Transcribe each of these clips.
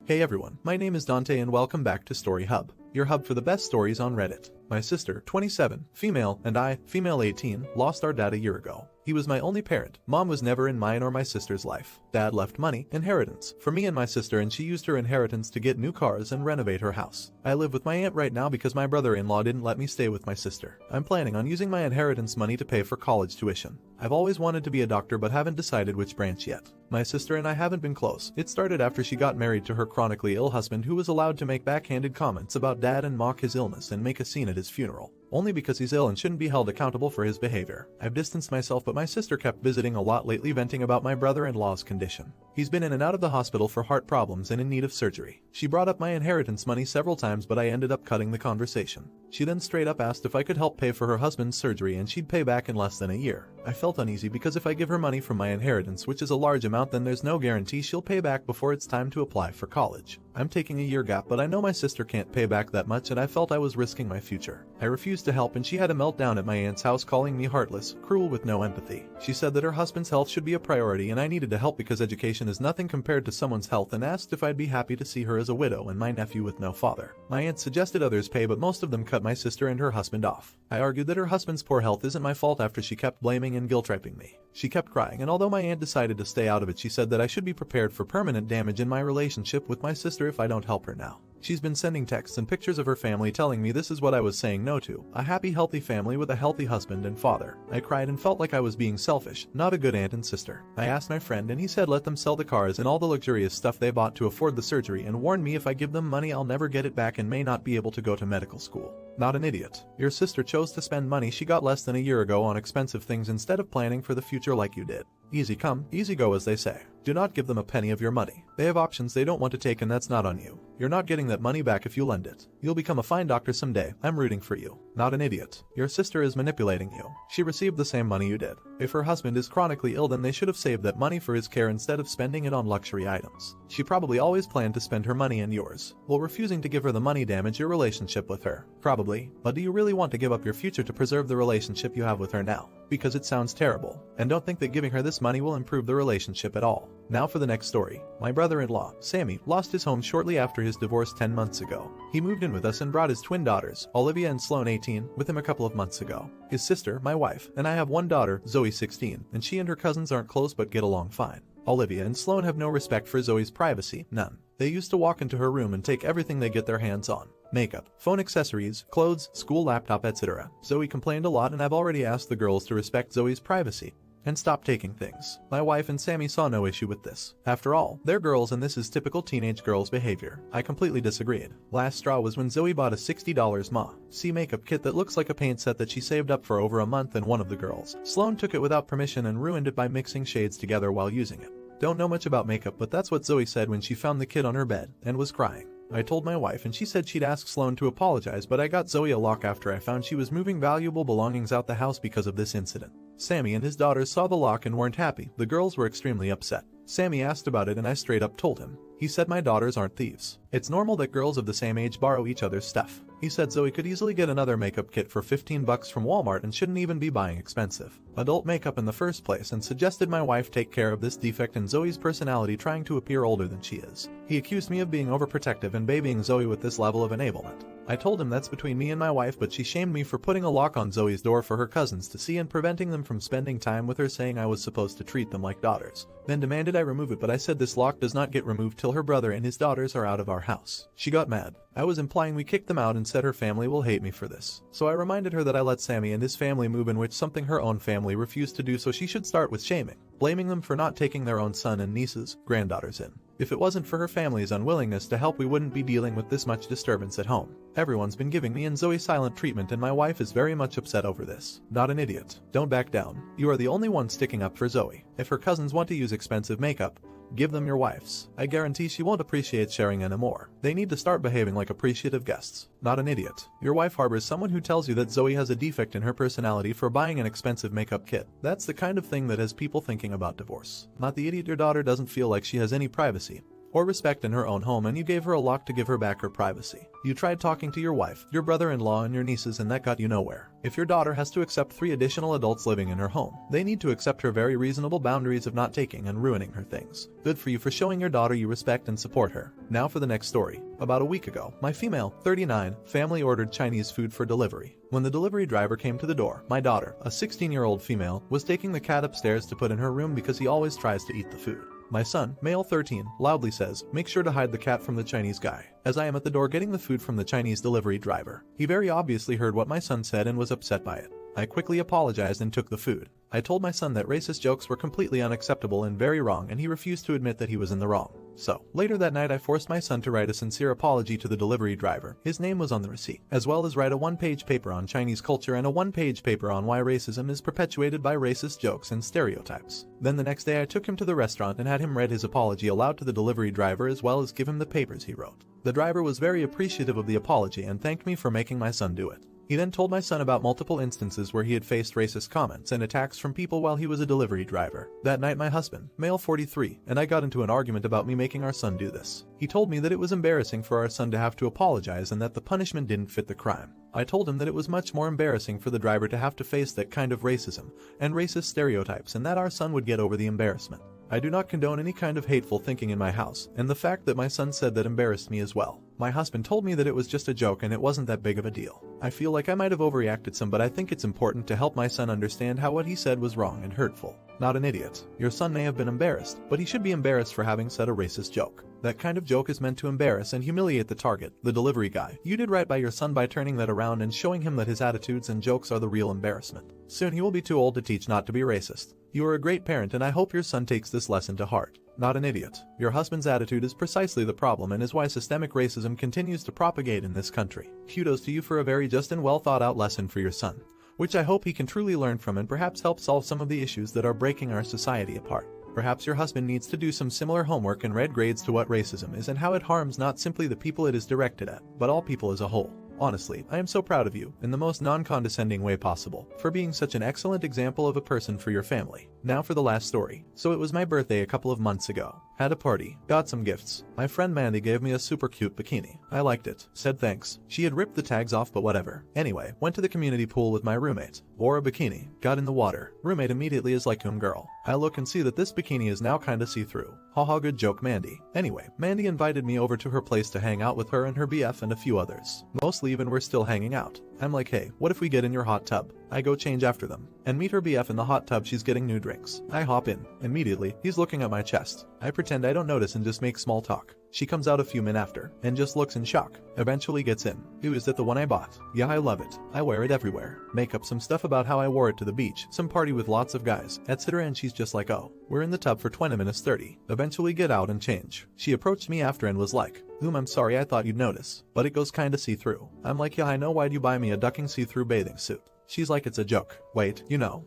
Hey everyone, my name is Dante and welcome back to Story Hub, your hub for the best stories on Reddit. My sister, 27, female, and I, female 18, lost our dad a year ago. He was my only parent. Mom was never in mine or my sister's life. Dad left money, inheritance, for me and my sister, and she used her inheritance to get new cars and renovate her house. I live with my aunt right now because my brother-in-law didn't let me stay with my sister. I'm planning on using my inheritance money to pay for college tuition. I've always wanted to be a doctor but haven't decided which branch yet. My sister and I haven't been close. It started after she got married to her chronically ill husband, who was allowed to make backhanded comments about dad and mock his illness and make a scene at his funeral. Only because he's ill and shouldn't be held accountable for his behavior. I've distanced myself, but my sister kept visiting a lot lately, venting about my brother-in-law's condition. He's been in and out of the hospital for heart problems and in need of surgery. She brought up my inheritance money several times, but I ended up cutting the conversation. She then straight up asked if I could help pay for her husband's surgery and she'd pay back in less than a year. I felt uneasy because if I give her money from my inheritance, which is a large amount, then there's no guarantee she'll pay back before it's time to apply for college. I'm taking a year gap, but I know my sister can't pay back that much and I felt I was risking my future. I refused to help and she had a meltdown at my aunt's house, calling me heartless, cruel, with no empathy. She said that her husband's health should be a priority and I needed to help because education is nothing compared to someone's health, and asked if I'd be happy to see her as a widow and my nephew with no father. My aunt suggested others pay, but most of them cut my sister and her husband off. I argued that her husband's poor health isn't my fault after she kept blaming and guilt-tripping me. She kept crying, and although my aunt decided to stay out of it, she said that I should be prepared for permanent damage in my relationship with my sister if I don't help her now. She's been sending texts and pictures of her family telling me this is what I was saying no to: a happy, healthy family with a healthy husband and father. I cried and felt like I was being selfish, not a good aunt and sister. I asked my friend and he said let them sell the cars and all the luxurious stuff they bought to afford the surgery, and warned me if I give them money I'll never get it back and may not be able to go to medical school. Not an idiot. Your sister chose to spend money she got less than a year ago on expensive things instead of planning for the future like you did. Easy come, easy go, as they say. Do not give them a penny of your money. They have options they don't want to take, and that's not on you. You're not getting that money back if you lend it. You'll become a fine doctor someday. I'm rooting for you. Not an idiot. Your sister is manipulating you. She received the same money you did. If her husband is chronically ill, then they should have saved that money for his care instead of spending it on luxury items. She probably always planned to spend her money and yours. Will refusing to give her the money damage your relationship with her? Probably. But do you really want to give up your future to preserve the relationship you have with her now? Because it sounds terrible. And don't think that giving her this money will improve the relationship at all. Now for the next story. My brother-in-law, Sammy, lost his home shortly after his divorce 10 months ago. He moved in with us and brought his twin daughters, Olivia and Sloane 18, with him a couple of months ago. His sister, my wife, and I have one daughter, Zoe 16, and she and her cousins aren't close but get along fine. Olivia and Sloane have no respect for Zoe's privacy, none. They used to walk into her room and take everything they get their hands on. Makeup, phone accessories, clothes, school laptop, etc. Zoe complained a lot, and I've already asked the girls to respect Zoe's privacy and stop taking things. My wife and Sammy saw no issue with this. After all, they're girls and this is typical teenage girls behavior. I completely disagreed. Last straw was when Zoe bought a $60 Ma.C makeup kit that looks like a paint set that she saved up for over a month, and one of the girls, Sloane, took it without permission and ruined it by mixing shades together while using it. Don't know much about makeup, but that's what Zoe said when she found the kit on her bed and was crying. I told my wife and she said she'd ask Sloane to apologize, but I got Zoe a lock after I found she was moving valuable belongings out the house because of this incident. Sammy and his daughters saw the lock and weren't happy. The girls were extremely upset. Sammy asked about it and I straight up told him. He said my daughters aren't thieves. It's normal that girls of the same age borrow each other's stuff. He said Zoe could easily get another makeup kit for $15 from Walmart and shouldn't even be buying expensive adult makeup in the first place, and suggested my wife take care of this defect in Zoe's personality, trying to appear older than she is. He accused me of being overprotective and babying Zoe with this level of enablement. I told him that's between me and my wife, but she shamed me for putting a lock on Zoe's door for her cousins to see and preventing them from spending time with her, saying I was supposed to treat them like daughters. Then demanded I remove it, but I said this lock does not get removed till her brother and his daughters are out of our house. She got mad. I was implying we kicked them out and said her family will hate me for this. So I reminded her that I let Sammy and his family move in, which something her own family refused to do, so she should start with shaming, blaming them for not taking their own son and nieces, granddaughters in. If it wasn't for her family's unwillingness to help, we wouldn't be dealing with this much disturbance at home. Everyone's been giving me and Zoe silent treatment, and my wife is very much upset over this. Not an idiot. Don't back down. You are the only one sticking up for Zoe. If her cousins want to use expensive makeup, give them your wife's. I guarantee she won't appreciate sharing anymore. They need to start behaving like appreciative guests. Not an idiot. Your wife harbors someone who tells you that Zoe has a defect in her personality for buying an expensive makeup kit. That's the kind of thing that has people thinking about divorce. Not the idiot your daughter doesn't feel like she has any privacy. or respect in her own home, and you gave her a lock to give her back her privacy. You tried talking to your wife, your brother-in-law, and your nieces, and that got you nowhere. If your daughter has to accept 3 additional adults living in her home, they need to accept her very reasonable boundaries of not taking and ruining her things. Good for you for showing your daughter you respect and support her. Now for the next story. About a week ago, my female, 39, family ordered Chinese food for delivery. When the delivery driver came to the door, my daughter, a 16-year-old female, was taking the cat upstairs to put in her room because he always tries to eat the food. My son, male 13, loudly says, "Make sure to hide the cat from the Chinese guy," as I am at the door getting the food from the Chinese delivery driver. He very obviously heard what my son said and was upset by it. I quickly apologized and took the food. I told my son that racist jokes were completely unacceptable and very wrong, and he refused to admit that he was in the wrong. So, later that night I forced my son to write a sincere apology to the delivery driver. His name was on the receipt, as well as write a 1-page paper on Chinese culture and a 1-page paper on why racism is perpetuated by racist jokes and stereotypes. Then the next day I took him to the restaurant and had him read his apology aloud to the delivery driver, as well as give him the papers he wrote. The driver was very appreciative of the apology and thanked me for making my son do it. He then told my son about multiple instances where he had faced racist comments and attacks from people while he was a delivery driver. That night my husband, male 43, and I got into an argument about me making our son do this. He told me that it was embarrassing for our son to have to apologize and that the punishment didn't fit the crime. I told him that it was much more embarrassing for the driver to have to face that kind of racism and racist stereotypes, and that our son would get over the embarrassment. I do not condone any kind of hateful thinking in my house, and the fact that my son said that embarrassed me as well. My husband told me that it was just a joke and it wasn't that big of a deal. I feel like I might have overreacted some, but I think it's important to help my son understand how what he said was wrong and hurtful. Not an idiot. Your son may have been embarrassed, but he should be embarrassed for having said a racist joke. That kind of joke is meant to embarrass and humiliate the target, the delivery guy. You did right by your son by turning that around and showing him that his attitudes and jokes are the real embarrassment. Soon he will be too old to teach not to be racist. You are a great parent, and I hope your son takes this lesson to heart. Not an idiot. Your husband's attitude is precisely the problem and is why systemic racism continues to propagate in this country. Kudos to you for a very just and well thought out lesson for your son, which I hope he can truly learn from and perhaps help solve some of the issues that are breaking our society apart. Perhaps your husband needs to do some similar homework and read grades to what racism is and how it harms not simply the people it is directed at, but all people as a whole. Honestly, I am so proud of you, in the most non-condescending way possible, for being such an excellent example of a person for your family. Now for the last story. So it was my birthday a couple of months ago. Had a party, got some gifts. My friend Mandy gave me a super cute bikini. I liked it, said thanks. She had ripped the tags off, but whatever. Anyway, went to the community pool with my roommate. Wore a bikini, got in the water. Roommate immediately is like, girl. I look and see that this bikini is now kinda see-through. Haha, good joke, Mandy. Anyway, Mandy invited me over to her place to hang out with her and her BF and a few others. Mostly even we're still hanging out. I'm like, hey, what if we get in your hot tub? I go change after them, and meet her BF in the hot tub. She's getting new drinks. I hop in. Immediately, he's looking at my chest. I pretend I don't notice and just make small talk. She comes out a few minutes after, and just looks in shock. Eventually gets in. Ew, is that the one I bought? Yeah, I love it. I wear it everywhere. Make up some stuff about how I wore it to the beach, some party with lots of guys, etc., and she's just like, oh. We're in the tub for 20 minutes 30. Eventually get out and change. She approached me after and was like, I'm sorry, I thought you'd notice, but it goes kinda see-through. I'm like, yeah, I know, why'd you buy me a ducking see-through bathing suit? She's like, it's a joke. Wait,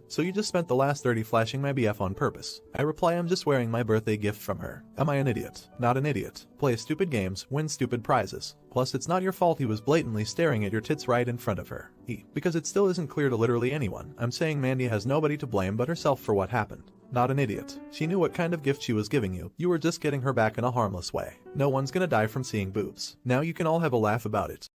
so you just spent the last 30 flashing my BF on purpose. I reply, I'm just wearing my birthday gift from her. Am I an idiot? Not an idiot. Play stupid games, win stupid prizes. Plus, it's not your fault he was blatantly staring at your tits right in front of her. Because it still isn't clear to literally anyone. I'm saying Mandy has nobody to blame but herself for what happened. Not an idiot. She knew what kind of gift she was giving you. You were just getting her back in a harmless way. No one's gonna die from seeing boobs. Now you can all have a laugh about it.